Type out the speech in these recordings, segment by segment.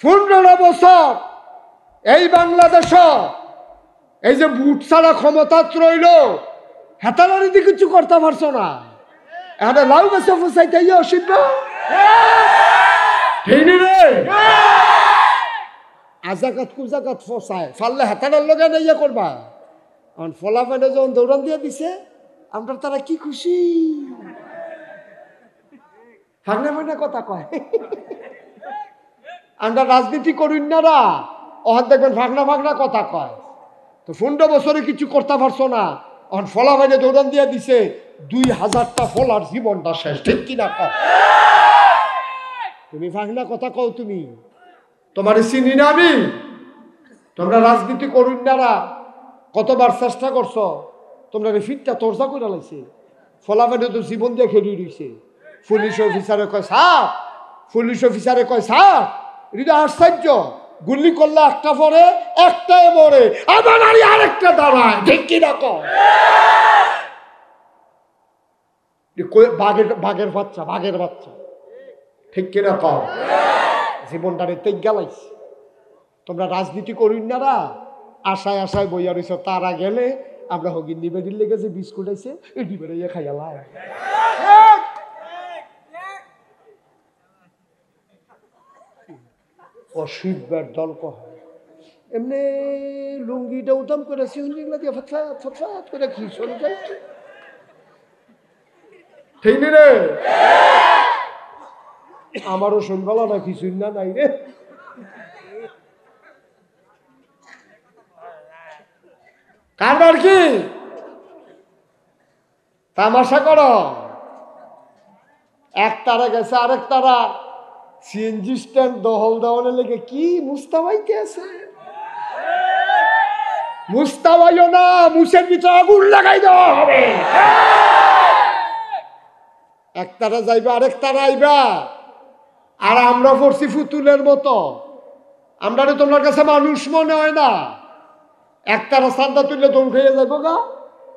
15 বছর এই বাংলাদেশ এই যে বুট ছাড়া ক্ষমতা রইল, হেতালারিতে কিছু করতে পারছো না। এখন লাউ গাছে ফসাইতে অসিদ্ধ রে আজাকাত কুজাকাত ফসায় ফাললে হেতালার লগে ইয়ে করবা। এখন ফলাফেলে যখন দৌড়ান দিয়ে দিছে, আমরা তারা কি খুশি, ফাগনা ফাগনা কথা কয়। আমরা রাজনীতি করুন না রা, অহান দেখবেন ফাগনা ফাগনা কথা কয়। তো 15 বছরে কিছু করতে পারছো না, এখন ফলাফাইলে দৌড়ান দিয়ে দিছে, 2000টা ফলার জীবনটা শেষ। ঠিক কিনা কয়? তুমি ফাগনা কথা কও, তুমি তোমার চিনি না আমি। তোমরা রাজনীতি করুন না রা, কতবার চেষ্টা করছো, তোমরা ফিটটা তোরজা করে লাইছে। ফলাফাইলে তো জীবন দিয়ে খেলি রইছে। পুলিশ অফিসারে কয় স্যার, পুলিশ অফিসারে কয় স্যার, এটা আশ্চর্য, গুলি করলে একটা পরে একটাই মরে, আবার আরেকটা দাঁড়ায়। ঠিক কিনা কয়? বাঘের বাচ্চা, বাঘের বাচ্চা। ঠিক কিনা কয়? জীবনটারে তেজ গেলাইছে। তোমরা রাজনীতি করুন না রা, আশায় আশায় বইয়া রইছ। তারা গেলে আমরা হগিন নিবেদিন লেগেছে, বিস্কুট আইছে, এই ডিবেড়ে খাইয়ালা। অসুখবার দল কহ এমনি লুঙ্গিটা উদাম করে সিউলা দিয়ে ফটফাট ফটফাট করে খিচুড়ি যায়। ঠিক নি রে? আমারও শুনবালা না খিচুড়ি না নাই রে। কারবার কি তামাশা করো? এক তারা গেছে আরেক তারা সিএনজি স্ট্যান্ড দহল দেওয়ানের লেগে কি মুস্তাবাইতে আছে। মুস্তাবাইও না, মুসের ভিতরে আগুন লাগাই দেওয়া হবে। এক তারা যাইবা আরেক তারা আইবা, আর আমরা পড়ছি ফুতুলের মতো। আমরা তোমার কাছে মানুষ মনে হয় না। এক তারা সান্দা তুললে দৌড় খেয়ে যাবো গা,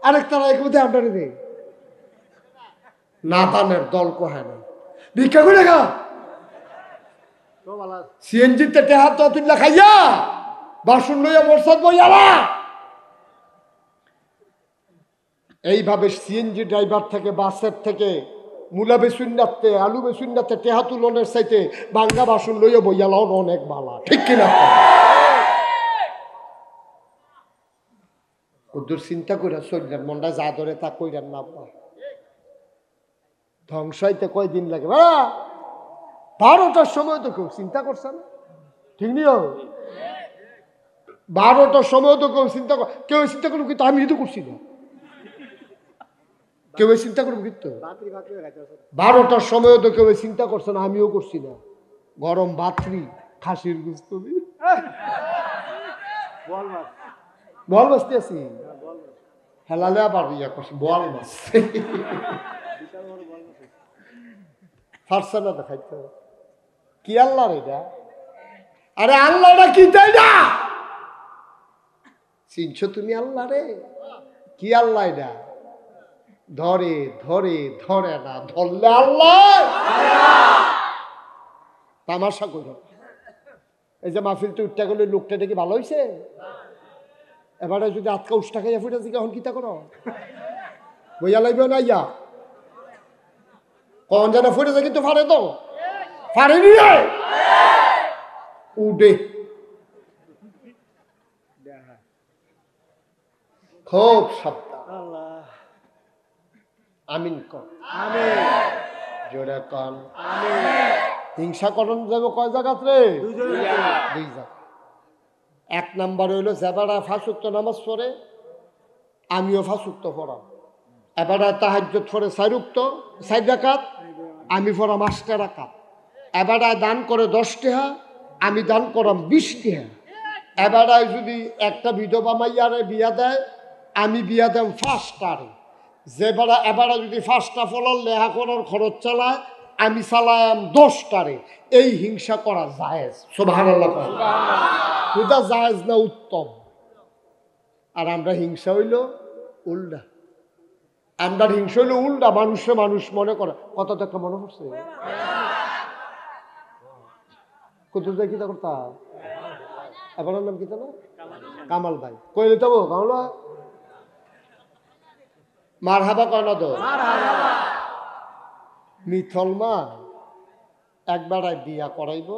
আরেক তারা এক মধ্যে আমরা নেই না তানের দল কহে না ভিক্ষা করে গা। সিএনজিতে টেহা তো তুললা খাইয়া বাসন লইয়া বর্ষাত বইয়ালা। এইভাবে সিএনজি ড্রাইভার থেকে, বাসের থেকে, মূলা বেসুন্নাতে, আলু বেসুন্নাতে টেহা তুলনের চাইতে বাঙ্গা বাসন লইয়া বইয়ালাও অনেক বালা। ঠিক কিনা? কদ্দুর চিন্তা করে চললেন, মনটা যা ধরে তা কইরেন না। ধ্বংস হইতে কয়দিন লাগে? 12টার সময় তো কেউ চিন্তা করছে না। ঠিক নিও, 12টার সময় তো কেউ চিন্তা কেউ চিন্তা করবো, কিন্তু আমি তো করছি না। কেউ চিন্তা করবো কিন্তু 12টার সময় তো কেউ চিন্তা করছে না, আমিও করছি না। গরম ভাতরি, খাসির গুস্ত, বল বাঁচতে আছি হেলালে আবার ইয়া করছি বল মাছ ফারসা না দেখাইতে কি আল্লাহ রে এটা? আরে আল্লাহটা কি তাই না চিনছো তুমি? আল্লাহ রে কি আল্লাহ এটা? ধরে ধরে ধরে না, ধরলে আল্লাহ। তামাশা করো। এই যে মাহফিলটা উঠতে গেলে লোকটা দেখি ভালো হয়েছে, এবারে যদি আটকা উষ্টা খাইয়া ফুটে দিকে এখন কিতা করো? বইয়া লাগবে না ইয়া কখন যেন ফুটেছে, কিন্তু ফাড়ে তো ফাড়ে নিয়ে উঠে খুব সাবধান। আমিন কর, জোরে কন। হিংসা করণ যাবো কয় জায়গাত রে? 2 জায়গা। 1 নাম্বার হইল যেবারা 5 ওয়াক্ত নামাজ পড়ে, আমিও 5 ওয়াক্ত পড়াম। এবারে তাহাজ্জুদ পড়ে 4 রাকাত, আমি পড়াম 8 রাকাত। এবারে দান করে 10 টাকা, আমি দান করাম 20 টাকা। এবারে যদি একটা বিধবা মাইয়ারে বিয়া দেয়, আমি বিয়া দেম 5টারে। যেবারে এবারে যদি 5টা ফলার লেহা করার খরচ চালায়, আমি চালাম 10টারে। এই হিংসা করা জায়েজ? সুবহানাল্লাহ। খুদা জায়েজ না উত্তম। আর আমরা হিংসা হইল উল্টা। আমরা হিংসা হইল উল্টা, মানুষে মানুষ মনে করে। কত তো একটা মনে পড়ছে কুতুব ভাই কিতা করতা এবার নাম কিতা না কামাল ভাই কইলে তো কামাল ভাই মার হাবা কয় না তো মিথল মা একবার বিয়া করাইব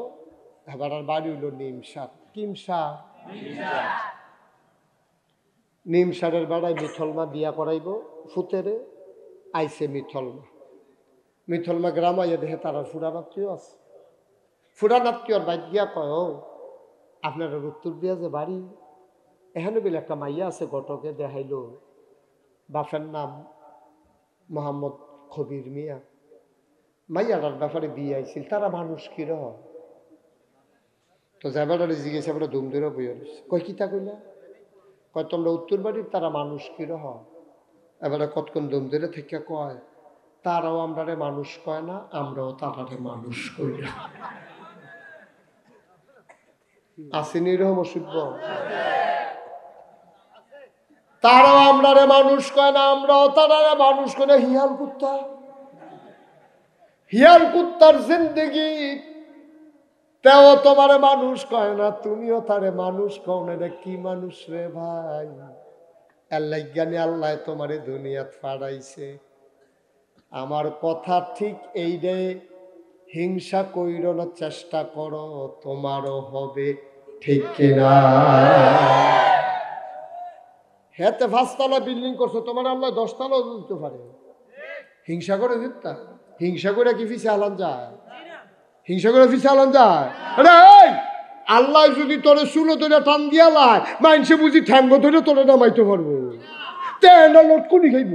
এবার বাড়ি হইল নিমসার কিমসার নিমসারের বেড়ায় মিথলমা বিয়া করাইব ফুতেরে আইসে মিথলমা গ্রাম আইয়া দেখে তারা ফুরানাত্মীয় আছে ফুরানাত্মীয়র বাইক গিয়া কয় ও আপনার উত্তর দিয়া যে বাড়ি এখানে বলে একটা মাইয়া আছে ঘটকে দেখাইল বাপের নাম মোহাম্মদ খবির মিয়া মাইয়াটার ব্যাপারে বিয়ে আইছিল তারা মানুষ কিরহ তো যাবারে জিজ্ঞেস আমরা ধুম ধরে বইয়া রয়েছে কয় কিতা কইলা কয় তোমরা উত্তর বাড়ির তারা মানুষ কিরহ এবারে কতক্ষণ ধুম ধরে থেকে কয় তারাও আমরারে মানুষ কয় না আমরাও তারারে মানুষ করি না আসেনি রহম অসুব্য তারাও আমরারে মানুষ কয় না আমরাও তারারে মানুষ করি না হিয়াল কুত্তার জিন্দগি তেও তোমারে মানুষ কয় না তুমিও তারে মানুষ কও না রে কি মানুষ রে ভাই আল্লাহ জ্ঞানী আল্লাহ তোমারে দুনিয়াত ফাড়াইছে আমার কথা ঠিক এই রে হিংসা কইরোর চেষ্টা করো তোমারও হবে ঠিক কিনা হেতে 5 তলা বিল্ডিং করছো তোমার আল্লাহ 10 তলাও দিতে পারে হিংসা করে দিতা হিংসা করে কি ফিসে আলান যায় হিংসা করে ফিসে আলান যায় আরে আল্লাহ যদি তোরে চুলো ধরে টান দিয়া লাই মানুষে বুঝি ঠ্যাঙ্গ ধরে তোরে নামাইতে পারবো তেনা লটকুনি খাইব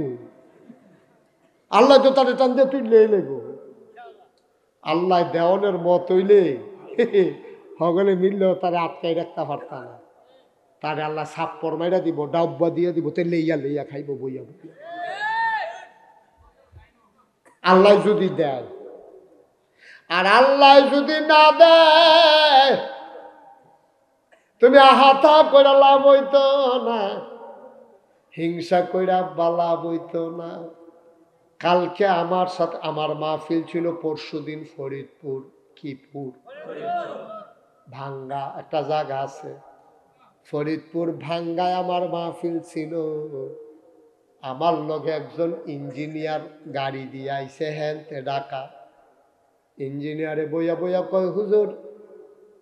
আল্লাহ তো তারে টান দিয়ে তুই লে লেগো আল্লাহ দেওয়ানের মত হইলে হগলে মিললেও তারে আটকাই রাখতে পারত না তারে আল্লাহ সাপ পরমাইরা দিব ডাব্বা দিয়ে দিব তে লেইয়া লেইয়া খাইব বইয়া বইয়া আল্লাহ যদি দেয় আর আল্লাহ যদি না দেয় তুমি আহাতা করে লাভ হইতো না হিংসা কইরা বালা বইতো না কালকে আমার সাথে আমার মাহফিল ছিল পরশুদিন ফরিদপুর কিপুর ভাঙ্গা একটা জায়গা আছে ফরিদপুর ভাঙ্গায় আমার মাহফিল ছিল আমার লগে একজন ইঞ্জিনিয়ার গাড়ি দিয়ে আইসে হেনতে ঢাকা ইঞ্জিনিয়ারে বইয়া বইয়া কয় হুজুর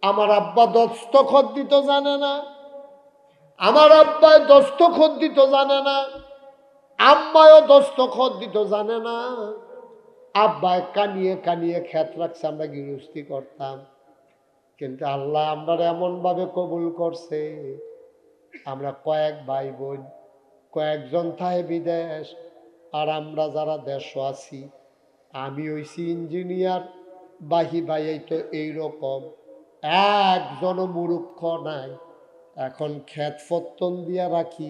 আমার আব্বা দস্তখত দিত জানে না আমার আব্বায় দস্তখত দিত জানে না আম্মায়ও দস্তখত দিত জানে না আব্বায় কানিয়ে কানিয়ে খেত রাখছে আমরা গৃহস্থী করতাম কিন্তু আল্লাহ আমরা এমন ভাবে কবুল করছে আমরা কয়েক ভাই বোন কয়েকজন থাকে বিদেশ আর আমরা যারা দেশ আছি আমি হইছি ইঞ্জিনিয়ার বাহি ভাই তো এইরকম একজনও মূর্খ নাই এখন ক্ষেত ফত্তন দিয়া রাখি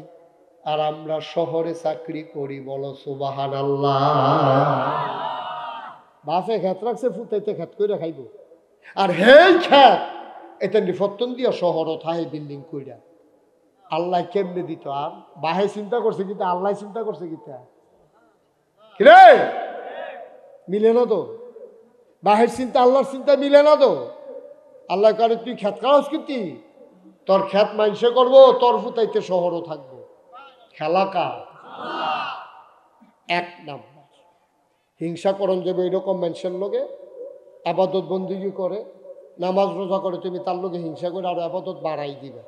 আর আমরা শহরে চাকরি করি বলো সুবহানাল্লাহ বাপে ক্ষেত রাখছে ফুটাইতে ক্ষেত করে খাইব আর হেই ক্ষেত এটা ফত্তন দিয়া শহরও থাই বিল্ডিং কইরা আল্লাহ কেমনে দিত আর বাহে চিন্তা করছে কিন্তু আল্লাহ চিন্তা করছে কিতা কিরে মিলে না তো বাহের চিন্তা আল্লাহর চিন্তা মিলে না তো আল্লাহ কারে তুই ক্ষেত কাজ কিন্তু তোর ক্ষেত মাইনসে করবো তোর ফুটাইতে শহরও থাকবো খেলা কার এক নাম্বার হিংসা করণ যাবে এরকম মানুষের লোকে আবাদত বন্দিগি করে নামাজ রোজা করে তুমি তার লোকে হিংসা করে আর আবাদত বাড়াই দিবে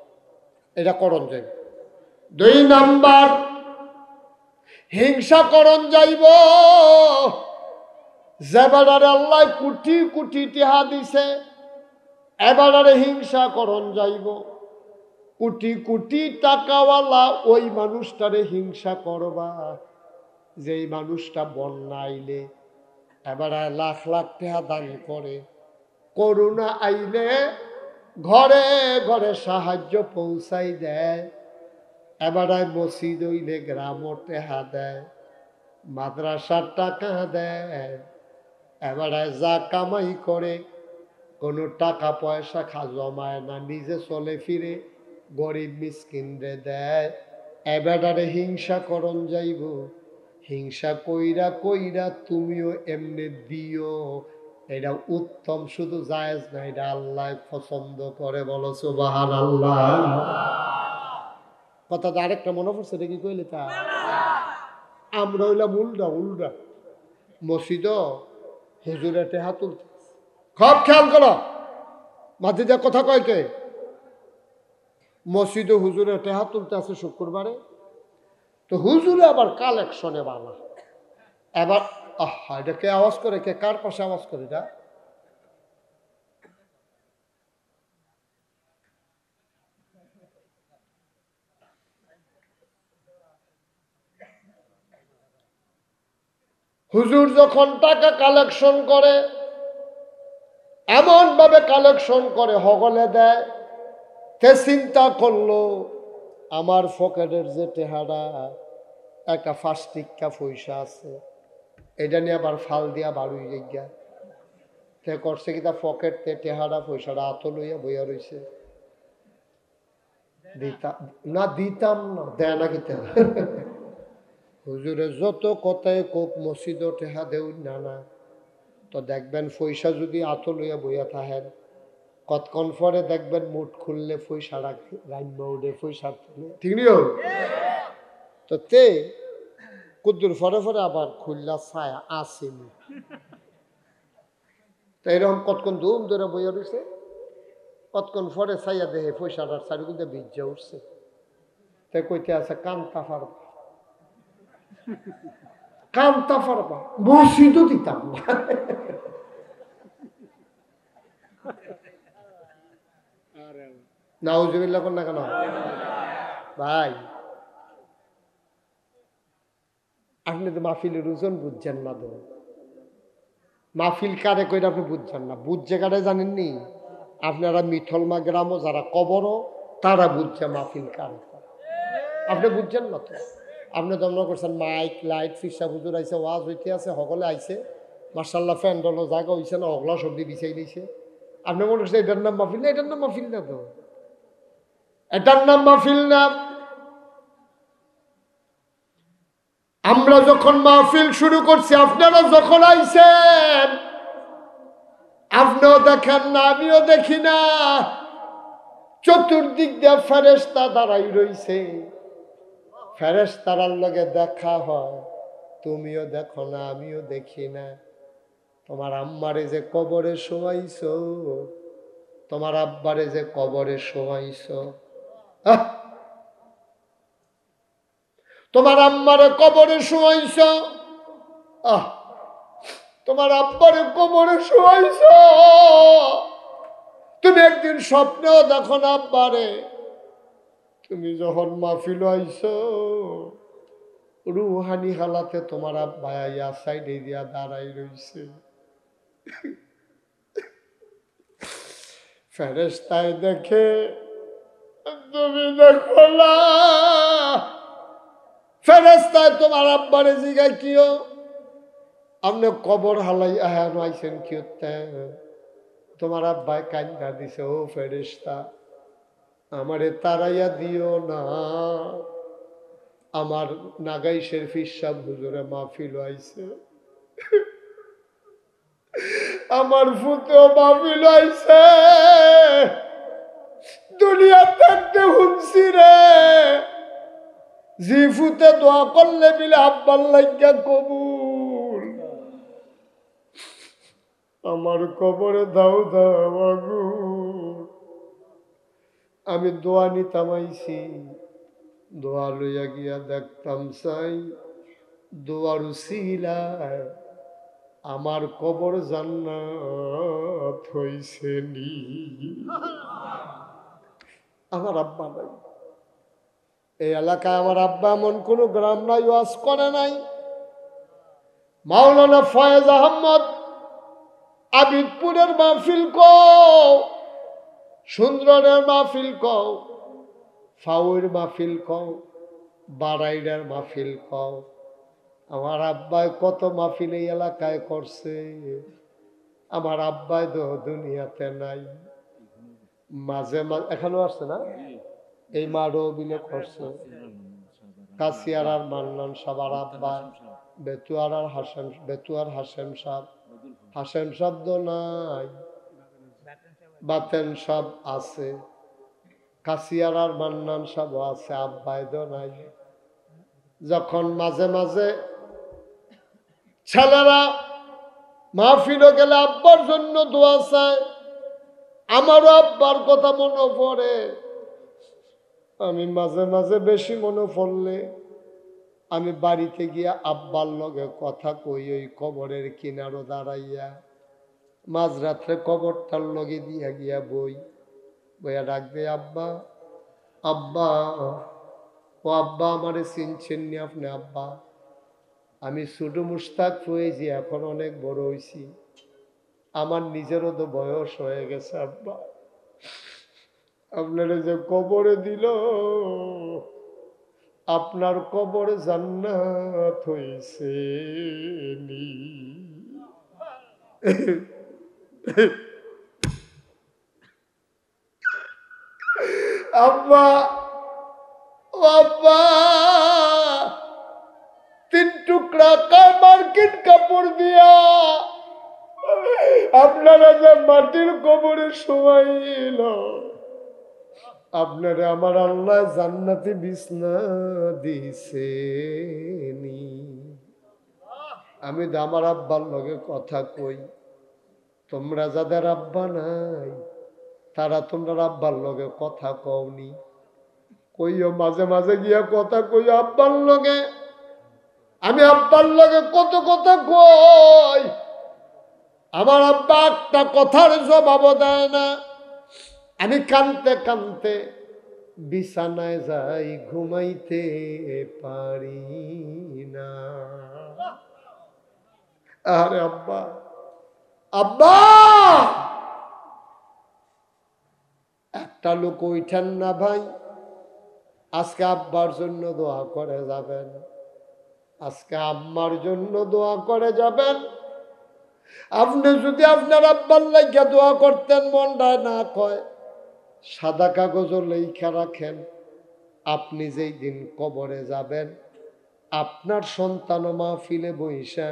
এটা করণ যাইব 2 নাম্বার হিংসা করণ যাইব যেবারে আল্লাহ কোটি কোটি টিহা দিছে এবারে হিংসা করণ যাইব কোটি কোটি টাকাওয়ালা ওই মানুষটারে হিংসা করবা যেই মানুষটা বন্যাইলে এবারে লাখ লাখ টাকা দান করে করোনা আইলে ঘরে ঘরে সাহায্য পৌঁছাই দেয় এবারে মসজিদ হইলে গ্রামও টেহা দেয় মাদ্রাসার টাকা দেয় এবারে যা কামাই করে কোনো টাকা পয়সা জমায় না নিজে চলে ফিরে গরিব মিসকিনরে দেয় এবারে হিংসা করণ যাইব হিংসা কইরা কইরা তুমিও এমনি দিও এটা উত্তম, শুধু জায়েজ না, এটা আল্লাহ পছন্দ করে। বলো সুবহানাল্লাহ। কথাটা আরেকটা মনে পড়ছে, এটা কি কইলে তা আমরা হইলাম উল্টা উল্টা। মসজিদ হুজুরের টেহা তুলতে, খুব খেয়াল করো, মাঝে যা কথা কয় কে, মসজিদে হুজুরের টেহা তুলতে আছে শুক্রবারে, তো হুজুরে আবার কালেকশনে বানা। এবার আহা, এটা কে আওয়াজ করে, কে কার পাশে আওয়াজ করে এটা? হুজুর যখন টাকা কালেকশন করে, এমন ভাবে কালেকশন করে হগলে দেয়, তে চিন্তা করলো আমার পকেটের যে টেহারা একটা ফাস্টিকা পয়সা আছে, এটা নিয়ে আবার ফাল দিয়া বাড়ুই গিয়া তে করছে কি, তা পকেট তে টেহারা পয়সাটা আত লইয়া বইয়া রইছে। দিতাম না, দিতাম না, দেয় না কিতা। হুজুরে যত কথায় কোক মসজিদ টেহা দেউ না না, তো দেখবেন পয়সা যদি আত লইয়া বইয়া থাকেন, কতক্ষণ পরে দেখবেন মুঠ খুললে পয়সা রাইমা উঠে, পয়সা তুলে, ঠিক নিও। তো তে কুদ্দুর ফরে ফরে আবার খুললা ছায়া আসেনি, তো এরকম কতক্ষণ ধুম ধরে বইয়া রয়েছে, কতক্ষণ পরে ছাইয়া দেহে পয়সাটার চারিগুলো ভিজা উঠছে। তাই কইতে আছে কান্তা পারবা, কান্তা পারবা, মসজিদও দিতাম না। নাউজুবিল্লাহ কোন না কেন ভাই, আপনি তো মাহফিলের ওজন বুঝছেন না, তো মাহফিল কারে কইরা আপনি বুঝছেন না, বুঝছে কারে জানেননি? আপনারা মিথলমা গ্রামও যারা কবরও তারা বুঝছে মাহফিল কারে, আপনি বুঝছেন না তো। আপনি তো মনে করছেন মাইক লাইট ফিসা হুজুর আইসে, ওয়াজ হইতে আছে, সকলে আইসে, মার্শাল্লাহ ফ্যান্ডলও জায়গা হইছে না, অগলা সবজি বিছাই দিয়েছে, আপনি মনে করছেন এটার নাম মাহফিল না, এটার নাম মাহফিল না, তো এটার নাম মাহফিল না। আমরা যখন মাহফিল শুরু করছি, আপনারা যখন আইছেন, আপনিও দেখেন না, আমিও দেখি না, চতুর্দিক দিয়ে ফেরেশতা দাঁড়াই রইছে, ফেরেশতার লগে দেখা হয়, তুমিও দেখো না, আমিও দেখি না। তোমার আম্মারে যে কবরে শোয়াইছো, তোমার আব্বারে যে কবরে শোয়াইছো, তোমার আম্মারে কবরে শোয়াইছো, তোমার আব্বারে কবরে শোয়াইছো, তুমি একদিন স্বপ্নেও দেখো না আব্বারে, তুমি যখন মাহফিল আইছো, রুহানি হালাতে তোমার আব্বা আইয়া সাইডে দিয়া দাঁড়াই রইছে, ফেরেশতায় দেখে, তুমি দেখো না। ফেরেশতায় তোমার আব্বারে জিগায় কিও, আপনি কবর হালাই আহান আইছেন কি হতে? তোমার আব্বায় কান্দা দিছে, ও ফেরেশতা, আমারে তারাইয়া দিও না, আমার নাগাইশের ফিসাব হুজুরে মাহফিল আইছে, আমার ফুতেও মাহফিল আইছে, দুনিয়া থাকতে হুনছি রে, জি ফুতে দোয়া করলে মিলে আব্বার লাগিয়া কবুল, আমার কবরে দাও দাও আগুন। আমি দোয়া নিতাম আইছি, দোয়া লইয়া গিয়া দেখতাম চাই, দোয়ার উসিলায় আমার কবর জান্নাত হইছে নি। আমার আব্বা নাই এই এলাকায়, আমার আব্বা এমন কোন গ্রাম নাই ওয়াজ করে নাই। মাওলানা ফয়েজ আহমদ আবিদপুরের মাহফিল কও, সুন্দরের মাহফিল কও, ফাউর মাহফিল কও, বারাইডার মাহফিল কও, আমার আব্বায় কত মাহফিল এই এলাকায় করছে। আমার আব্বাই তো দুনিয়াতে নাই, মাঝে মাঝে এখনো আসছে না, এই মারও বিলে করছে, কাসিয়ার আর মান্নান সাবার আব্বা, বেতুয়ার হাসেম সাহেব, হাসেন শব্দ নাই, বাতেন সব আছে, কাসিয়ার আর মান্নান সব আছে, আব্বায়দ নাই। যখন মাঝে মাঝে ছেলেরা মাহফিলে গেলে আব্বার জন্য দোয়া চায়, আমারও আব্বার কথা মনে পড়ে। আমি মাঝে মাঝে বেশি মনে পড়লে আমি বাড়িতে গিয়া আব্বার লগে কথা কই, ওই কবরের কিনারো দাঁড়াইয়া মাঝরাত্রে কবরটার লগে দিয়া গিয়া বই বইয়া ডাক দে, আব্বা আব্বা, ও আব্বা আমারে চিনছেন নি আপনি? আব্বা, আমি ছোট মুস্তাক হয়েছি, এখন অনেক বড় হয়েছি, আমার নিজেরও তো বয়স হয়ে গেছে। আব্বা, আপনারা যে কবরে দিল, আপনার কবরে জান্নাত হয়েছে নি? আব্বা, ও আব্বা, 3 টুকরা মার্কিন কাপড় দিয়া আপনারা যে মাটির কবরে শোয়াইল, আপনারা আমার আল্লাহ জান্নাতি বিছনা দিছে নি? আমি তো আমার আব্বার লগে কথা কই, তোমরা যাদের আব্বা নাই তারা তোমরা আব্বার লগে কথা কওনি। কইও মাঝে মাঝে গিয়া কথা কইও আব্বার লগে। আমি আব্বার লগে কত কথা কই, আমার আব্বা একটা কথার জবাব দেয় না। আমি কানতে কানতে বিছানায় যাই, ঘুমাইতে পারি না। আরে আব্বা, আব্বা, একটা লোক উঠেন না ভাই, আজকে আব্বার জন্য দোয়া করে যাবেন, আজকে আম্মার জন্য দোয়া করে যাবেন। আপনি যদি আপনার আব্বার লাইগা দোয়া করতেন, মনটা না কয়, সাদা কাগজও লেখা রাখেন, আপনি যেই দিন কবরে যাবেন আপনার সন্তান মাহফিলে বইসা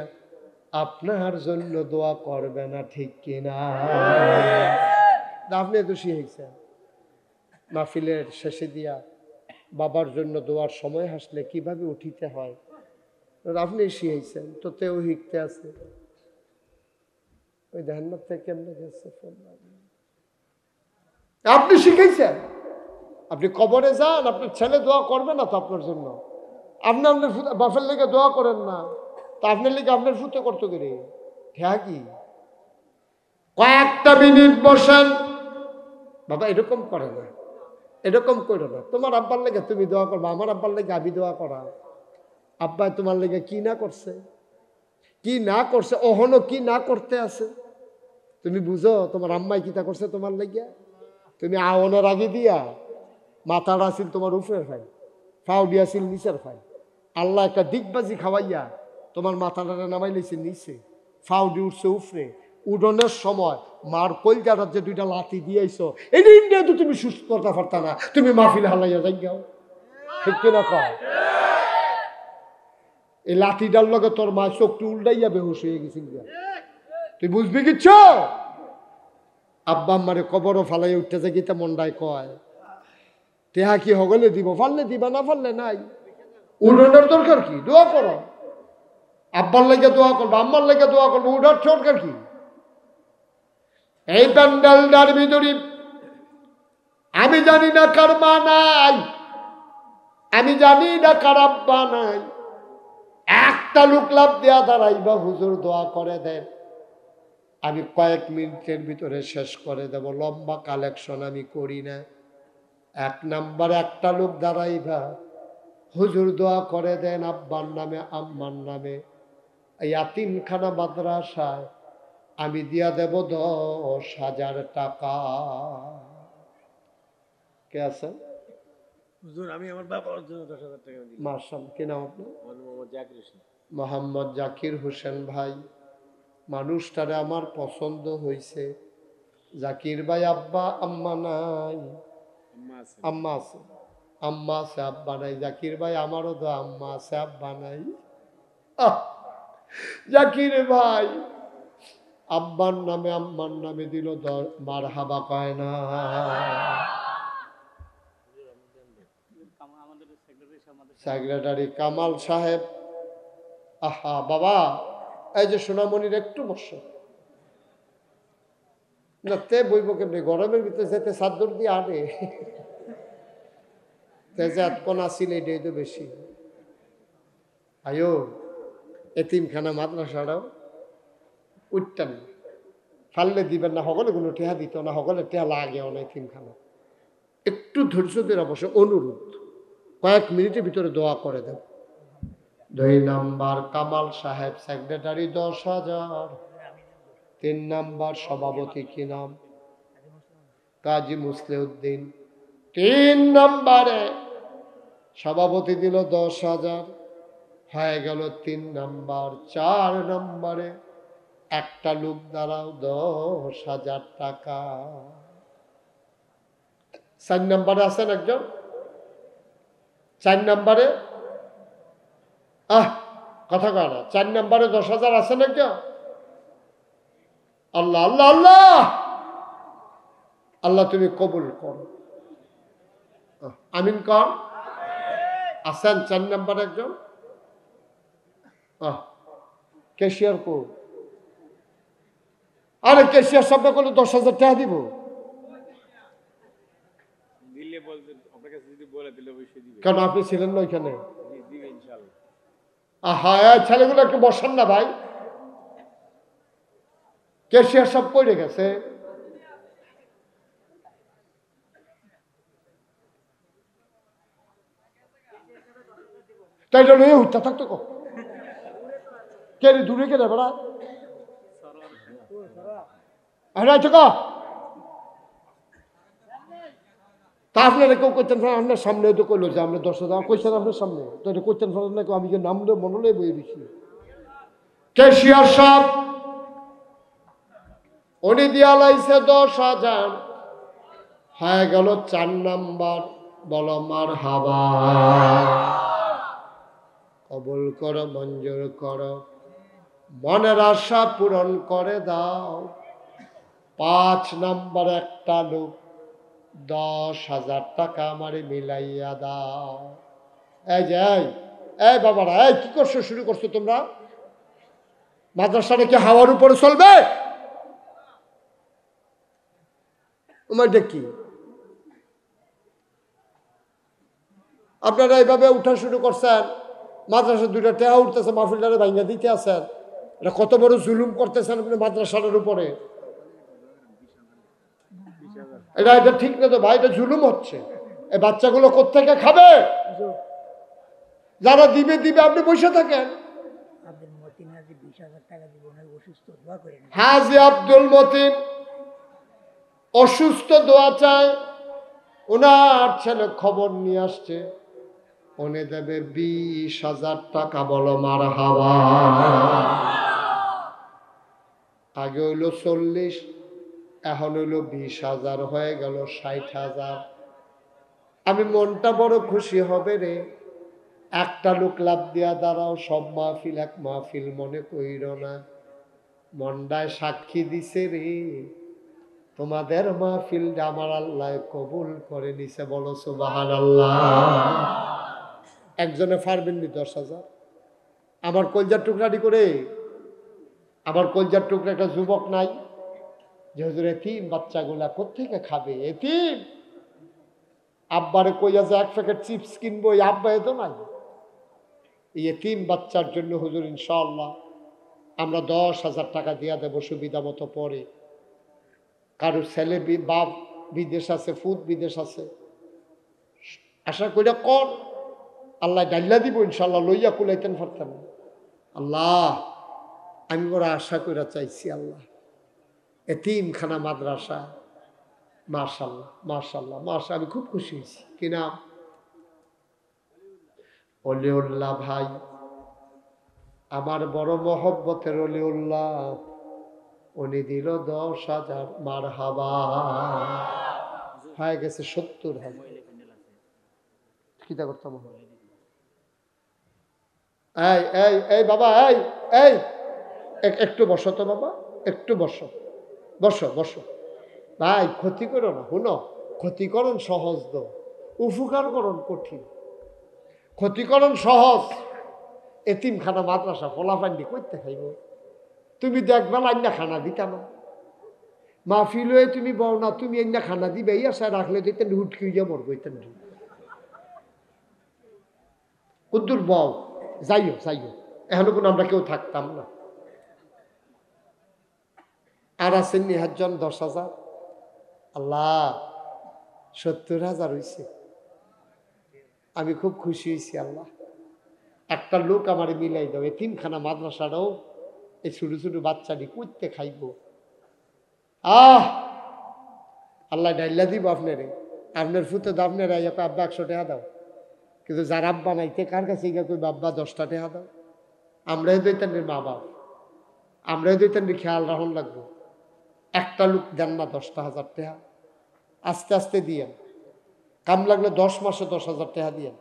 আপনার জন্য দোয়া করবে না, ঠিক কিনা? আপনি তো শিখেছেন মাহফিলের শেষে দিয়া বাবার জন্য দোয়ার সময় হাসলে কিভাবে উঠিতে হয়, আপনি শিখেছেন তো, তেও শিখতে আছে। ওই দেখেন না থেকে কেমনে গেছে, আপনি শিখেছেন। আপনি কবরে যান, আপনার ছেলে দোয়া করবে না তো আপনার জন্য? আপনি আপনার বাপের লেগে দোয়া করেন না, তা আপনার লেগে আপনার ফুতে করতে গেলে কি? কয়েকটা মিনিট বসেন, বাবা এরকম করে না, এরকম করো না। তোমার আব্বার লেগে তুমি দোয়া করবা, আমার আব্বার লেগে আমি দোয়া করা। আব্বা তোমার লেগে কি না করছে, কি না করছে, ওহনো কি না করতে আছে তুমি বুঝো? তোমার আম্মাই কিতা করছে তোমার লেগে? তুমি আওয়ানোর আগে দিয়া মাথাটা আসিল তোমার উপরের ফাইল, ফাউ দিয়াছিল নিচের ফাইল। আল্লাহ একটা ডিগবাজি খাওয়াইয়া তোমার মাথাটা নামাই লেছে নিচে, ফাউ দিয়ে উঠছে উপরে। উডনের সময় মার কলজাটার যে 2টা লাথি দিয়েছ, এই ইন্ডিয়া তো তুমি সুস্থ করতে পারতা না, তুমি মাহফিল হালাইয়া যাই গাও, ঠিক কিনা কয়? এই লাঠিটার লগে তোর মা চোখটি উল্টাইয়া বেহুশ হয়ে গেছিল, তুই বুঝবি কিচ্ছু? আব্বা আম্মারে কবরও ফালাই উঠতে যায় গীতা মন্ডায় কয়, তেহা কি হগলে দিব, ফাললে দিবা, না ফাললে নাই। উডনের দরকার কি? দোয়া করো, আব্বার লেগে দোয়া করবো, আম্মার লেগে দোয়া করবো, উডার দরকার কি? এই প্যান্ডালটার ভিতরে আমি জানি না কার মা নাই, আমি জানি না কার আব্বা নাই, একটা লোক লাভ দেয়া দাঁড়াইবা, হুজুর দোয়া করে দেন, আমি কয়েক মিনিটের ভিতরে শেষ করে দেব, লম্বা কালেকশন আমি করি না। 1 নাম্বার একটা লোক দাঁড়াইবা, হুজুর দোয়া করে দেন আব্বার নামে আম্মার নামে, এই ইয়াতিমখানা মাদ্রাসায় আমি দিয়া দেব 10,000 টাকা। কে আছেন? হুজুর আমি আমার বাবার জন্য 10,000 টাকা দিই। মাশাআল্লাহ, কি নাম আপনার? মোহাম্মদ জাকির হোসেন। মোহাম্মদ জাকির হোসেন ভাই, মানুষটারে আমার পছন্দ হয়েছে। জাকির ভাই আব্বা আম্মা নাই? আম্মা আছে, আম্মা আছে, আব্বা নাই। জাকির ভাই আমারও তো আম্মা আছে, আব্বা নাই। জাকির ভাই আব্বার নামে আম্মার নামে দিল মার হাবা কয় না। সেক্রেটারি কামাল সাহেব, আহা বাবা, এই যে সোনামণির একটু বসো না, তে বইব কেমনি, গরমের ভিতরে যেতে চাদর দিয়ে আনে, তে যে এতক্ষণ আসিল এটাই তো বেশি। আয়ো এতিমখানা মাদ্রাসাটাও উঠতেন, ফাললে দিবেন না, সকলে কোনো টেহা দিত না, সকলে টেহা লাগে অনেক এতিমখানা। একটু ধৈর্য দিয়ে অবশ্য অনুরোধ, কয়েক মিনিটের ভিতরে দোয়া করে দেব। 2 নাম্বার কামাল সাহেব সেক্রেটারি 10,000। 3 নাম্বার সভাপতি কি নাম? কাজী মুসলিউদ্দিন। 3 নাম্বারে সভাপতি দিল 10,000, হয়ে গেল 3 নাম্বার। 4 নাম্বারে একটা লোক দাঁড়াও 10,000 টাকা। 4 নাম্বারে আছেন একজন? 4 নাম্বারে কথা কয় না, 4 নাম্বারে 10,000 আছেন একজন? আল্লাহ আল্লাহ আল্লাহ আল্লাহ তুমি কবুল করো, আমিন কর। আছেন 4 নাম্বারে একজন? ক্যাশিয়ার কো? আরে ক্যাশিয়ার সব করলে 10,000 টাকা দিব। কেন আপনি ছিলেন না ওইখানে? হ্যাঁ, ছেলেগুলো একটু বসান না ভাই, ক্যাশিয়ার সব পড়ে গেছে। তাই জন্য উঠতে থাকতো কে রে, দূরে কে রে বেড়া, তা আপনারা কেউ করতেন আপনার সামনে তো কইলো যে আমরা 10,000 কইছেন আপনার সামনে, তো এটা করতেন না কেউ, আমি যে নাম মনলে বই দিছি। ক্যাশিয়ার সাহেব উনি দিয়া লাইছে 10,000, হয়ে গেল 4 নাম্বার। বলো মার হাবা, কবুল করো, মঞ্জুর করো, মনের আশা পূরণ করে দাও। 5 নাম্বার একটা লোক 10,000 টাকা আমারে মিলাইয়া দাও। এই যে এই বাবারা, এই কি করছো, শুরু করছো তোমরা? মাদ্রাসাটা কি হাওয়ার উপরে চলবে? তোমার দেখি আপনারা এইভাবে উঠা শুরু করছেন, মাদ্রাসা 2টা টেহা উঠতেছে, মাহফিলটারে ভাঙ্গা দিতে আছেন, এটা কত বড় জুলুম করতেছেন আপনি মাদ্রাসাটার উপরে। এটা এটা ঠিক না তো ভাই, এটা জুলুম হচ্ছে। এই বাচ্চাগুলো কোত্থেকে খাবে? যারা দিবে দিবে, আপনি বসে থাকেন। হাজি আব্দুল মতিন অসুস্থ, দোয়া চায়। ওনার ছেলে খবর নিয়ে আসছে, উনি দেবে 20,000 টাকা। বলো মার হাওয়া। আগে হইল 40, এখন হইল 20,000, হয়ে গেল 60,000। আমি মনটা বড় খুশি হবে রে। একটা লোক লাভ দিয়া দাঁড়াও, সব মাহফিল এক মাহফিল মনে কইর না। মন্ডায় সাক্ষী দিছে রে, তোমাদের মাহফিলটা আমার আল্লাহ কবুল করে নিছে। বলো সুবহানাল্লাহ। একজনে পারবেন নি 10,000? আমার কলজার টুকরাটি করে, আমার কলজার টুকরা একটা যুবক নাই যে হুজুর এতিম বাচ্চাগুলা কোত্থেকে খাবে? এতিম আব্বারে কইয়া যে 1 প্যাকেট চিপস কিনবো, এই আব্বা এ তো নাই। এই এতিম বাচ্চার জন্য হুজুর ইনশাআল্লাহ আমরা 10,000 টাকা দিয়া দেব সুবিধা মতো। পরে কারোর ছেলে বাপ বিদেশ আছে, ফুট বিদেশ আছে, আশা কইরা কর, আল্লাহ ডাল্লা দিব ইনশাআল্লাহ, লইয়া কুলাইতেন পারতেন। আল্লাহ আমি বড় আশা কইরা চাইছি, আল্লাহ এতিমখানা মাদ্রাসা, মাশাআল্লাহ মাশাআল্লাহ মাশা, আমি খুব খুশি হয়েছি। কি নাম? অলিউল্লাহ ভাই, আমার বড় মহব্বতের অলিউল্লাহ, উনি দিল 10,000। মার হাবা। হয়ে গেছে 70,000। কিতা করতাম? এই এই এই বাবা, এই এই একটু বসো তো বাবা। একটু বসো বসো বসো। ভাই ক্ষতি করো না, শুনো, ক্ষতিকরণ সহজ তো, উপকারকরণ কঠিন। ক্ষতিকরণ সহজ, এতিমখানা মাদ্রাসা ফলাফান্ডি করতে খাইব। তুমি দেখবেলা আইনা খানা দিতা না, মাহফিল হয়ে তুমি বল না, তুমি আইনা খানা দিবে, এই আশা রাখলে দিতেন হুটকি হইয়া মরবো। কুদ্দুর বল, যাইও যাইও, এখনো কোনো আমরা কেউ থাকতাম না। আর আছেন নিহাজন 10,000, আল্লাহ 70,000 হয়েছে। আমি খুব খুশি হয়েছি আল্লাহ, একটা লোক আমার মিলাই দাও, এতিমখানা মাদ্রাসাটাও এই ছোট ছোট বাচ্চাটি করতে খাইব। আল্লাহ ডাইলা দিব আপনারে, আপনার ফুতে দাও, আপনার আব্বা 100 টাকা দাও, কিন্তু যার আব্বা নাইতে কার কাছে গিয়ে কই আব্বা 10টা টাকা দাও। আমরাই দইতেন মা বাপ, আমরাই দইতেন খেয়াল রাখুন লাগবো। একটা লোক দেন না 10,000 টাকা, আস্তে আস্তে দিয়েন, কাম লাগলে 10 মাসে 10,000 টাকা দিয়েন।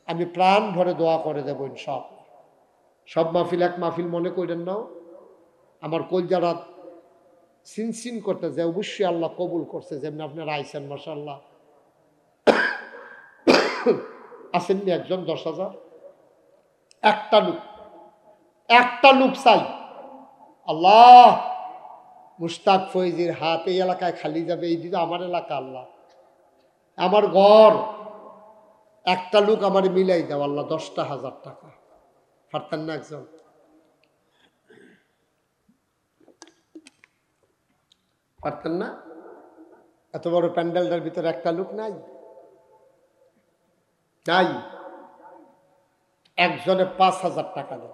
আমি প্রাণ ভরে দোয়া করে দেবো ইনশাআল্লাহ। সব মাহফিল এক মাহফিল মনে করেন নাও, আমার কলজারা সিনসিন করতে যে অবশ্যই আল্লাহ কবুল করছে। যেমনি আপনারা আইসেন মাশাআল্লাহ, আসেননি একজন 10,000, একটা লোক চাই। আল্লাহ মুশতাক ফৈজির হাত এই এলাকায় খালি যাবে, এই দিকে আমার এলাকা, আল্লাহ আমার ঘর, একটা লোক আমার মিলাই দাও আল্লাহ 10,000 টাকা। পারতেন না একজন? পারতেন না? এত বড় প্যান্ডেলটার ভিতরে একটা লোক নাই, নাই। একজনে 5,000 টাকা দেন,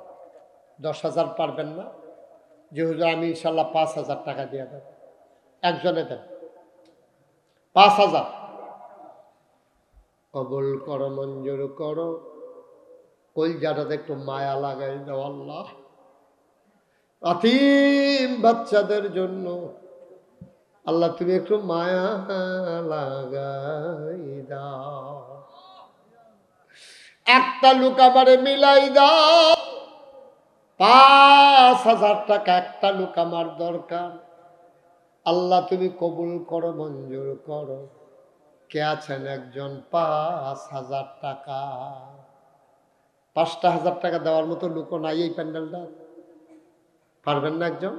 10,000 পারবেন না? যে হুজুর আমি ইনশাল্লাহ 5,000 টাকা দিয়ে দেব, একজনে দেন 5,000। কবুল করো, মঞ্জুর করো, কলজাটাতে একটু মায়া লাগাই দাও আল্লাহ, আতিম বাচ্চাদের জন্য আল্লাহ তুমি একটু মায়া লাগাই দাও। একটা লোক আমারে মিলাই দাও, 5,000 টাকা একটা লোক আমার দরকার। আল্লাহ তুমি কবুল করো, মঞ্জুর করো। কে আছেন একজন 5,000 টাকা? 5,000 টাকা দেওয়ার মতো লোক নাই এই প্যান্ডেলটা, পারবেন না একজন?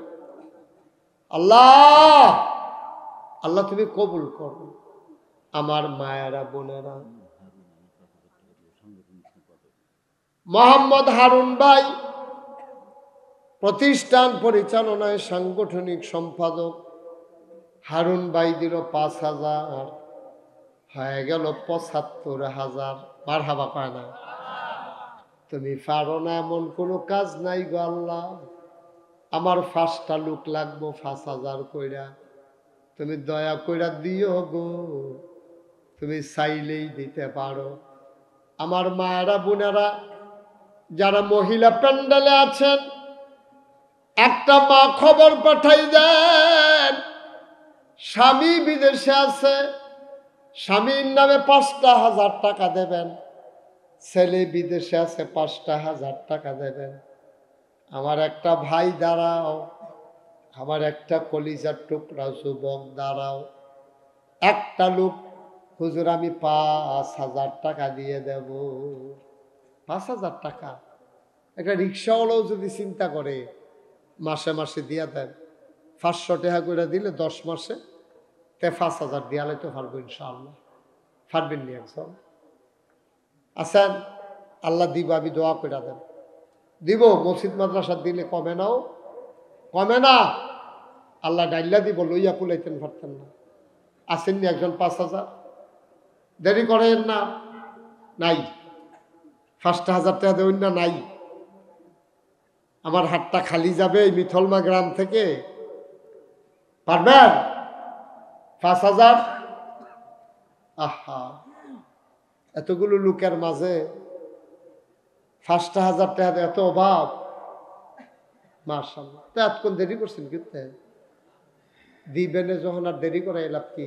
আল্লাহ আল্লাহ তুমি কবুল করো। আমার মায়েরা বোনেরা, মোহাম্মদ হারুন ভাই প্রতিষ্ঠান পরিচালনায় সাংগঠনিক সম্পাদক, হারুন ভাই দিল 5,000, হয়ে গেল 75,000। মারহাবা পায় না? তুমি পারো না এমন কোনো কাজ নাই গো আল্লাহ, আমার 5টা লোক লাগবো 5,000 কইরা, তুমি দয়া কইরা দিও গো, তুমি চাইলেই দিতে পারো। আমার মায়েরা বোনেরা যারা মহিলা প্যান্ডেলে আছেন, একটা মা খবর পাঠাই দেন, স্বামী বিদেশে আছে, স্বামীর নামে 5,000 টাকা দেবেন, ছেলে বিদেশে আছে 5,000 টাকা দেবেন। আমার একটা ভাই দাঁড়াও, আমার একটা কলিজার টুকরা যুবক দাঁড়াও, একটা লোক হুজুর আমি 5,000 টাকা দিয়ে দেব। 5,000 টাকা একটা রিক্সাওয়ালাও যদি চিন্তা করে মাসে মাসে দিয়া দেন, 500 টাকা করে দিলে 10 মাসে 5,000 দিয়ালে তো পারবো ইনশাআল্লাহ। পারবেন নি একজন? আছেন? আল্লাহ দিব, আমি দোয়া করে দেন, দিব। মসজিদ মাদ্রাসা দিলে কমে নাও, কমে না, আল্লাহ ডাইল্লা দিব, লইয়া কুলাইতেন পারতেন না। আসেননি একজন 5,000? দেরি করেন না, নাই 5,000 টাকা দেবেন না, নাই। আমার হাতটা খালি যাবে এই মিথলমা গ্রাম থেকে, পারবেন? 5,000? আহা, এতগুলো লোকের মাঝে 5,000 টাকা এত অভাব, মাশাআল্লাহ। তো এতক্ষণ দেরি করছেন কিন্তু, দিবেনে যখন আর দেরি করে লাভ কি?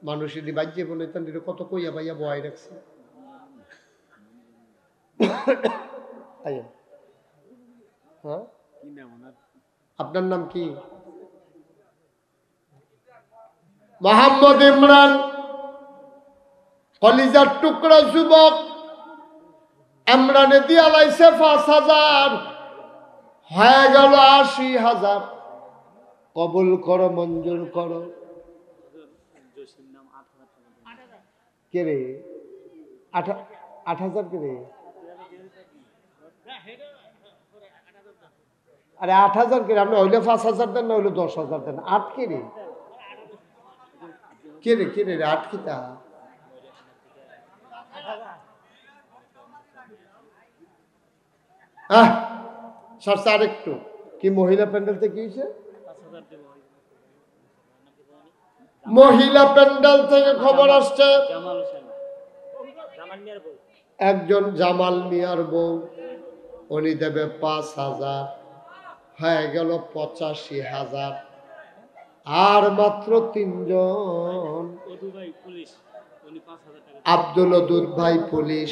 মানুষের বাজ্যে বলে কত কইয়া বাইয়া বয়াই রাখছে। হ্যাঁ, আপনার নাম কি? মোহাম্মদ ইমরান কলিজার টুকরা যুবক, ইমরানে দিয়া লাইছে 5,000, হয়ে গেল 80,000। কবুল করো, মঞ্জুর করো। কে রে? 8,000 কে রে? আরে 8,000 কে? আপনি হইলে 5,000 দেন, না হইলে 10,000 দেন। 8 কে রে? কে রে? কে রে? 8 কিতা? সরছে আরেকটু। কি মহিলা প্যান্ডেল থেকে কি হয়েছে? মহিলা প্যান্ডেল থেকে খবর আসছে একজন জামাল মিয়ার বউ, উনি দেবে 5,000, হয়ে গেল 85,000। আর মাত্র 3 জন। আব্দুল ওদুদ ভাই পুলিশ,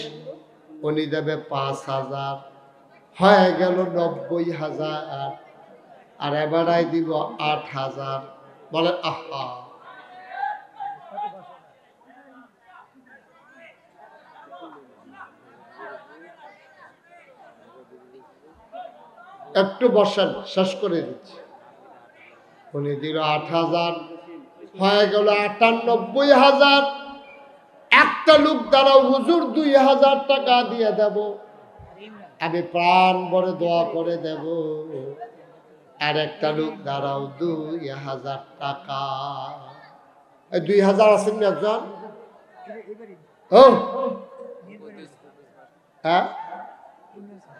উনি দেবে 5,000, হয়ে গেল 90,000। আর এবারাই দিব 8,000। বলে আহা, একটু বসেন, শেষ করে দিচ্ছি। উনি দিল 8,000, হয়ে গেল 98,000। একটা লোক দাঁড়াও, হুজুর 2,000 টাকা দিয়ে দেব, আমি প্রাণ ভরে দোয়া করে দেব। আর একটা লোক দাঁড়াও, 2,000 টাকা। 2,000 আছেন না একজন? হ্যাঁ,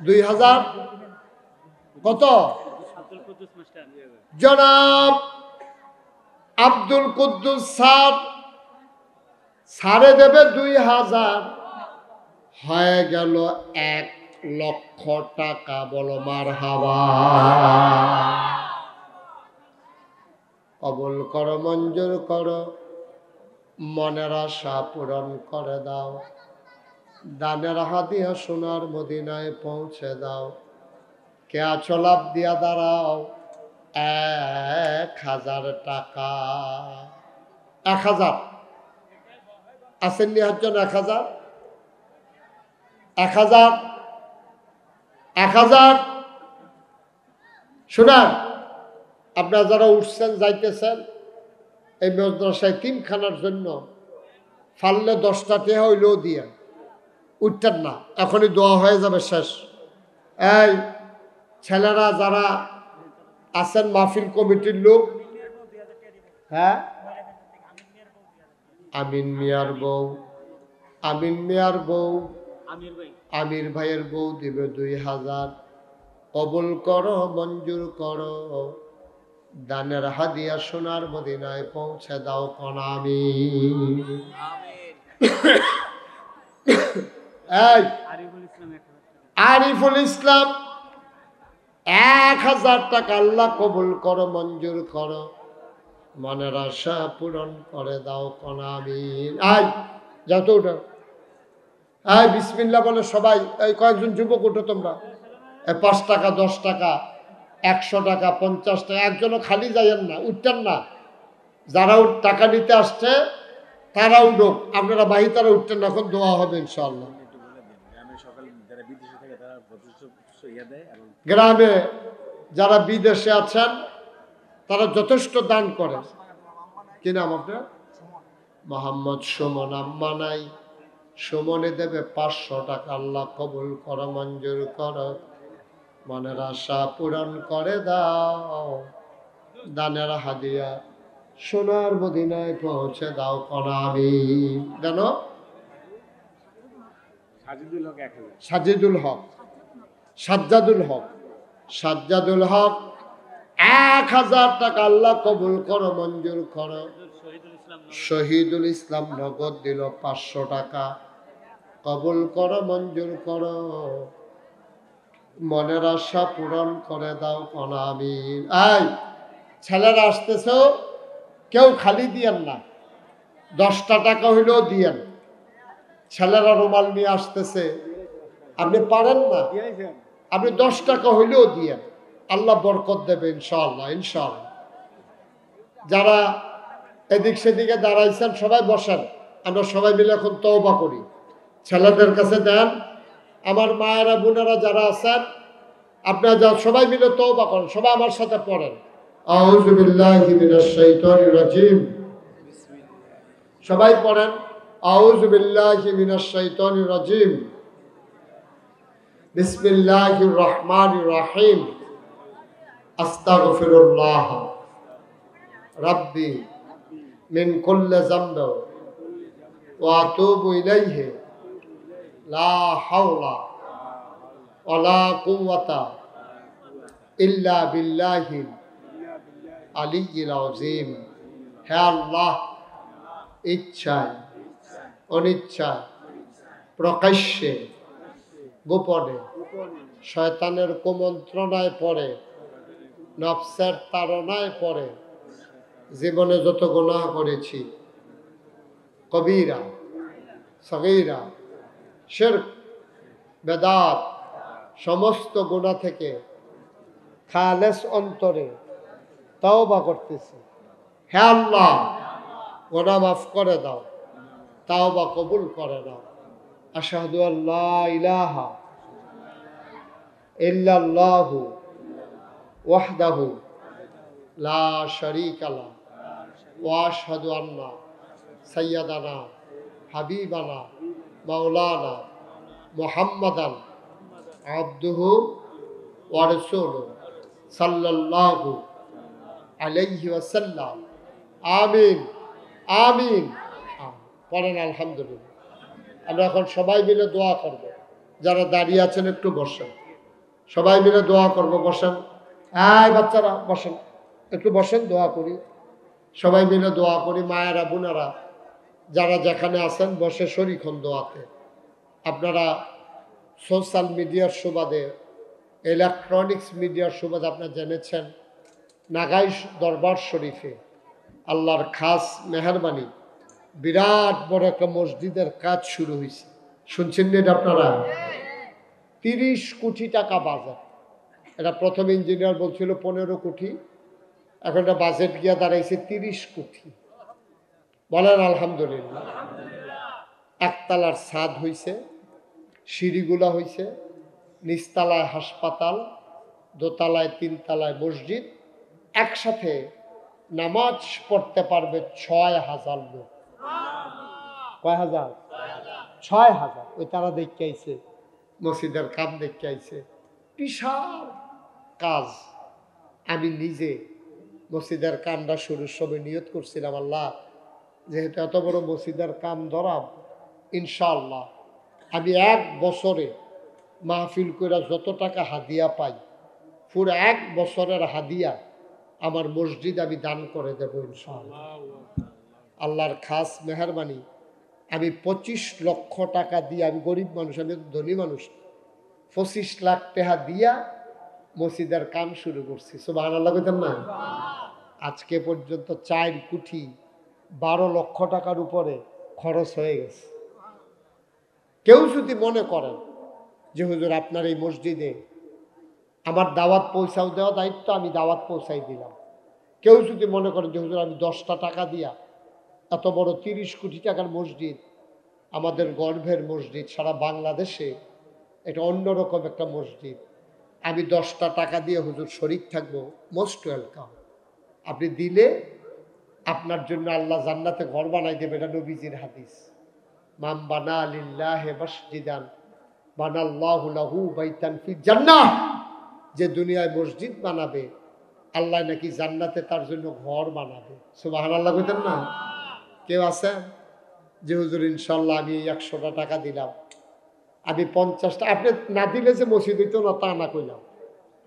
2,000 কত? জনাব আব্দুল কুদ্দুস স্যার, সারে দেবে 2,000, হয়ে গেল 1,00,000 টাকা। বলো মারহাবা। কবুল করো, মঞ্জুর করো, মনের আশা পূরণ করে দাও, দানের হাদিয়া সোনার মদিনায় পৌঁছে দাও। কে আছো লাভ দিয়া দাঁড়াও, 1,000 টাকা। 1,000 আসেননি একজন? 1,000, 1,000, 1,000। শোনান, আপনারা যারা উঠছেন যাইতেছেন এই মাদ্রাসায় 3 খানার জন্য, ফাললে 10টা টাকা হইলেও দিয়ে উঠতেন না, এখনই দোয়া হয়ে যাবে শেষ। এই ছেলেরা যারা আছেন, মাহফিল কমিটির লোক, হ্যাঁ, আমিন মিয়ার বউ, আমিন মিয়ার বউ, আমির ভাইয়ের বউ দিবে 2,000। কবুল করো, মঞ্জুর করো, দানের হাদিয়া সোনার মদিনায় পৌঁছে দাও। কোন আমিন। এই আরিফুল ইসলাম 1,000 টাকা। আল্লাহ কবুল করো, মঞ্জুর করো, মনের আশা পূরণ করে দাও। কোন আমিন। আয় যত উঠো, আয় বিসমিল্লাহ বলে সবাই। এই কয়েকজন যুবক উঠো তোমরা। 5 টাকা, 10 টাকা, 100 টাকা, 50 টাকা, একজনও খালি যাইয়েন না, উঠতেন না। যারা টাকা নিতে আসছে তারা উঠুক, আপনারা বাহি তারা উঠতেন না। এখন দোয়া হবে ইনশাআল্লাহ। গ্রামে যারা বিদেশে আছেন তারা যথেষ্ট দান করে। কি নাম আপনার? মোহাম্মদ সুমন। আম্মা নাই, সুমনে দেবে 500 টাকা। আল্লাহ কবুল করো, মঞ্জুর করো, মনের আশা পূরণ করে দাও, দানের হাদিয়া সোনার মদিনায় পৌঁছে দাও। কোন আমিন। জানো সাজিদুল হক, সাজ্জাদুল হক, সাজ্জাদুল হক 1,000 টাকা। আল্লাহ কবুল করো, মঞ্জুর করো। শহীদুল ইসলাম নগদ দিল 500 টাকা। কবুল করো, মঞ্জুর করো, মনের আশা পূরণ করে দাও। কোন আমিন। এই ছেলেরা আসতেছ, কেউ খালি দিয়েন না, 10টা টাকা হইলেও দিয়েন। ছেলেরা রুমাল নিয়ে আসতেছে, আপনি পারেন না, আপনি 10 টাকা হইলেও দিয়েন, আল্লাহ বরকত দেবে ইনশাআল্লাহ। ইনশাআল্লাহ যারা এদিক সেদিকে দাঁড়াইছেন, সবাই বসেন, আমরা সবাই মিলে এখন তওবা করি। ছেলেদের কাছে দেন, আমার মায়েরা বোনেরা যারা আছেন আপনারা যা সবাই মিলে তওবা করেন, সবাই আমার সাথে পড়েন। আউযু বিল্লাহি মিনাশ শাইতানির রাজিম। সবাই পড়েন, আউযু বিল্লাহি মিনাশ শাইতানির রাজিম। বিসমিল্লাহির রহমানির রহিম। আস্তাগফিরুল্লাহ রাব্বি মিন কুল্লি যামবি ওয়া আতুবু ইলাইহি লা হাওলা ওয়ালা কুওয়াতা ইল্লা বিল্লাহিল আলিয়্যিল আযীম। হে আল্লাহ, ইচ্ছায় অনিচ্ছায় প্রকাশ্যে গোপনে শয়তানের কুমন্ত্রণায় পড়ে, নফসের তাড়নায় পড়ে জীবনে যত গুনাহ করেছি, কবিরা সগীরা শিরক বেদাত সমস্ত গুনাহ থেকে খালেস অন্তরে তওবা করতেছি। হে আল্লাহ, গুনাহ মাফ করে দাও, তওবা কবুল করে নাও। আশহাদু আল্লা ইলাহা ইল্লাল্লাহু ওয়াহদাহু লা শারীকা লাহু ওয়া আশহাদু আন্না সাইয়্যিদানা হাবিবানা মাওলানা মুহাম্মাদান আবদুহু ওয়া রাসূলুহু সাল্লাল্লাহু আলাইহি ওয়াসাল্লাম। আমিন আমিন। পড়েন আলহামদুলিল্লাহ। আমরা এখন সবাই মিলে দোয়া করব। যারা দাঁড়িয়ে আছেন একটু বসেন, সবাই মিলে দোয়া করব। বসেন, এই বাচ্চারা বসেন, একটু বসেন, দোয়া করি, সবাই মিলে দোয়া করি। মায়েরা বোনেরা যারা যেখানে আছেন বসে শরীক হন দোয়াতে। আপনারা সোশ্যাল মিডিয়ার সুবাদে, ইলেকট্রনিক্স মিডিয়ার সুবাদে আপনারা জেনেছেন নাগাই দরবার শরীফে আল্লাহর খাস মেহরবানি বিরাট বড় একটা মসজিদের কাজ শুরু হয়েছে। শুনছেন না এটা আপনারা? 30 কোটি টাকা বাজেট। এটা প্রথম ইঞ্জিনিয়ার বলছিল 15 কোটি, এখন এটা বাজেট গিয়া দাঁড়াইছে 30 কোটি। বলেন আলহামদুলিল্লাহ। একতলার ছাদ হইছে, সিঁড়িগুলা হইছে, নিচতলায় হাসপাতাল, দোতলায় 3 তলায় মসজিদ। একসাথে নামাজ পড়তে পারবে 6000 লোক। কয় হাজার? 6000। ওই তারা দেখতে আইছে, মসজিদের কাম দেখতে আইছে, বিশাল কাজ। আমি নিজে মসজিদের কামটা শুরুর সময় নিয়ত করছিলাম, আল্লাহ যেহেতু এত বড় মসজিদের কাম ধরাব, ইনশাআল্লাহ আমি 1 বছরে মাহফিল করে যত টাকা হাদিয়া পাই, পুরো 1 বছরের হাদিয়া আমার মসজিদ আমি দান করে দেবো ইনশাআল্লাহ। আল্লাহর খাস মেহরবানি আমি 25 লক্ষ টাকা দিয়ে, আমি গরিব মানুষ, আমি ধনী মানুষ, 25 লাখ টাকা দিয়া মসজিদের কাম শুরু করছি। সুবহানাল্লাহ কইতেন না? আজকে পর্যন্ত 4 কোটি 12 লক্ষ টাকার উপরে খরচ হয়ে গেছে। কেউ যদি মনে করেন যে হুজুর আপনার এই মসজিদে আমার দাওয়াত পৌঁছাও দেওয়া দায়িত্ব, আমি দাওয়াত পৌঁছাই দিলাম। কেউ যদি মনে করেন যে হুজুর আমি 10টা টাকা দিয়া এত বড় 30 কোটি টাকার মসজিদ, আমাদের গর্ভের মসজিদ, সারা বাংলাদেশে এটা অন্যরকম একটা মসজিদ, আমি 10টা টাকা দিয়ে হুজুর শরীক থাকবো, মোস্ট ওয়েলকাম। আপনি দিলে আপনার জন্য আল্লাহ জান্নাতে ঘর বানাই দেবে। এটা নবীজির হাদিস। মান বানা লিল্লাহি মসজিদান বানাল্লাহু লাহু বাইতান ফিল জান্নাহ। যে দুনিয়ায় মসজিদ বানাবে, আল্লাহ নাকি জান্নাতে তার জন্য ঘর বানাবে। সুবহানাল্লাহ কইতেন না? কেউ আছেন যে হুজুর ইনশাআল্লাহ আমি 100টা টাকা দিলাম, আমি 50টা, আপনি না দিলে যে মসজিদ হইতো না তা না কইলাম,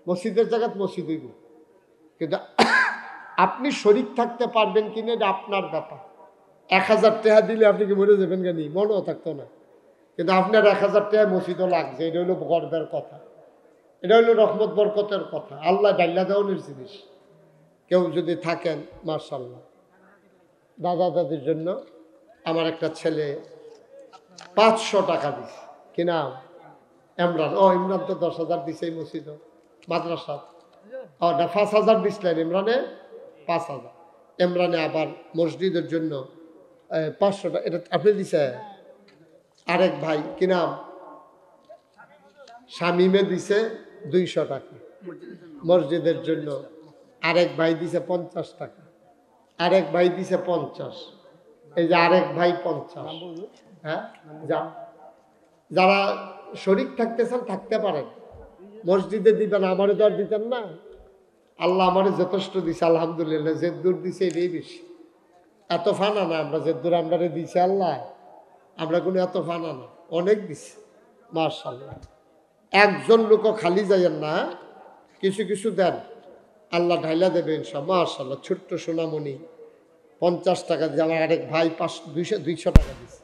মসজিদের জায়গায় মসজিদ হইব, কিন্তু আপনি শরীক থাকতে পারবেন কিনা এটা আপনার ব্যাপার। 1000 টাকা দিলে আপনি কি মরে যাবেন কেন? মনেও থাকতো না, কিন্তু আপনার 1000 টাকা মসজিদও লাগছে। এটা হলো গর্বের কথা, এটা হলো রহমত বরকতের কথা, আল্লাহ ডাল্লা দেওয়ানোর জিনিস। কেউ যদি থাকেন মাশাআল্লাহ। দাদা দাদির জন্য আমার একটা ছেলে 500 টাকা দিছে। কি নাম? ইমরান। ও ইমরান তো 10,000 দিছে এই মসজিদ মাদ্রাসা। ও না, 5000 দিছিলেন ইমরানে, 5000। ইমরানে আবার মসজিদের জন্য 500 টাকা, এটা আপনি দিছে? আরেক ভাই কি নাম, শামিমে দিছে 200 টাকা মসজিদের জন্য, আরেক ভাই দিছে 50 টাকা, আরেক ভাই দিছে 50, এই যে আরেক ভাই 50। হ্যাঁ, যারা শরীক থাকতেছেন থাকতে পারেন, মসজিদে দিবেন, আমারে তো আর দিতেন না। আল্লাহ আমারে যথেষ্ট দিছে আলহামদুলিল্লাহ, যে দূর দিছে এটাই বেশি। এত ফানা না আমরা, যে দূর আমরা দিছে আল্লাহ, আমরা কোনো এত ফানা না, অনেক দিছে মাশাআল্লাহ। একজন লোকও খালি যাইয়েন না, কিছু কিছু দেন, আল্লাহ ঢাইলা দেবে ইনশাআল্লাহ। মাশাআল্লাহ, ছোট্ট সোনামণি 50 টাকা দিয়ে, আমার আরেক ভাই 200 টাকা দিচ্ছে।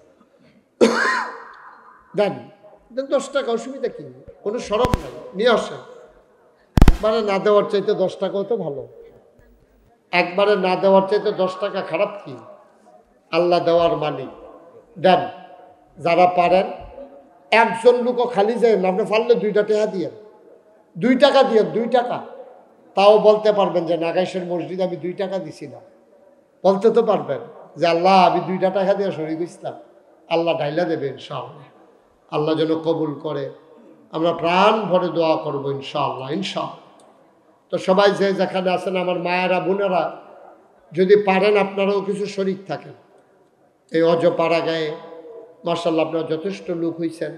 দেন দেন 10 টাকা, অসুবিধা কি, কোনো সরব নাই, নিয়ে আসেন। একবারে না দেওয়ার চাইতে 10 টাকাও তো ভালো, একবারে না দেওয়ার চাইতে 10 টাকা খারাপ কি? আল্লাহ দেওয়ার মালিক, দেন যারা পারেন। একজন লোকও খালি যায় না, আপনি পারলে 2 টাকা দিয়েন, 2 টাকা দিয়েন, 2 টাকা। তাও বলতে পারবেন যে নাগাইশের মসজিদে আমি 2 টাকা দিছি না, বলতে তো পারবেন যে আল্লাহ আমি 2 টাকা দিয়ে শরীক ইসলাম। আল্লাহ ঢাইলা দেবে ইনশাআল্লাহ। আল্লাহ যেন কবুল করে, আমরা প্রাণ ভরে দোয়া করবো ইনশাআল্লাহ ইনশাআল্লাহ। তো সবাই যে যেখানে আছেন আমার মায়েরা বোনেরা, যদি পারেন আপনারাও কিছু শরীক থাকেন এই অজপাড়া গায়ে। মাশাআল্লাহ আপনারা যথেষ্ট লোক হয়েছেন।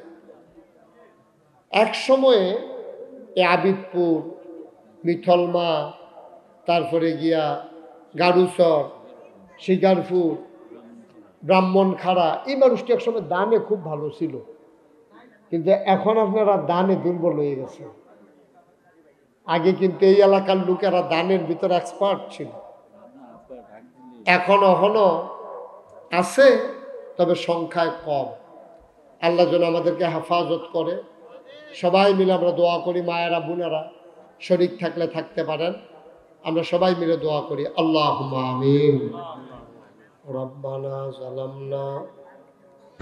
এক সময়ে এই আবিদপুর, মিথলমা, তারপরে গিয়া গাড়ুচর, শিকারপুর, ব্রাহ্মণখাড়া, এই মানুষটি একসময় দানে খুব ভালো ছিল, কিন্তু এখন আপনারা দানে দুর্বল হয়ে গেছে। আগে কিন্তু এই এলাকার লোকেরা দানের ভিতরে এক্সপার্ট ছিল, এখনো আছে, তবে সংখ্যায় কম। আল্লাহ যেন আমাদেরকে হেফাজত করে। সবাই মিলে আমরা দোয়া করি, মায়েরা বোনেরা শরীক থাকলে থাকতে পারেন, আমরা সবাই মিলে দোয়া করি। আল্লাহুম্মা আমিন। রব্বানা যালামনা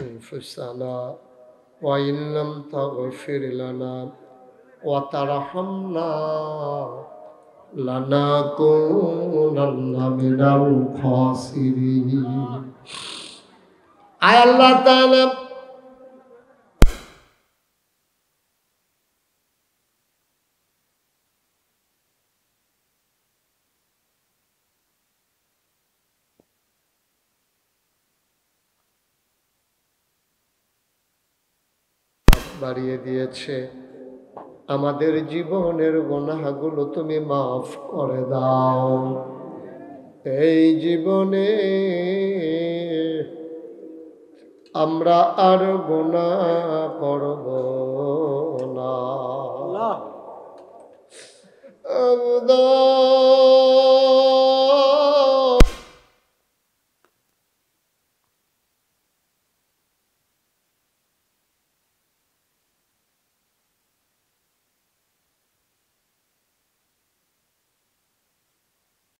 আনফুসানা ওয়া ইন লাম তাগফির লানা ওয়া তারহামনা লানাকুনান্না মিনাল খাসিরিন। আয় আল্লাহ তাআলা, বাড়িয়ে দিয়েছে, আমাদের জীবনের গুনাহগুলো তুমি মাফ করে দাও। এই জীবনে আমরা আর গুনাহ করব না।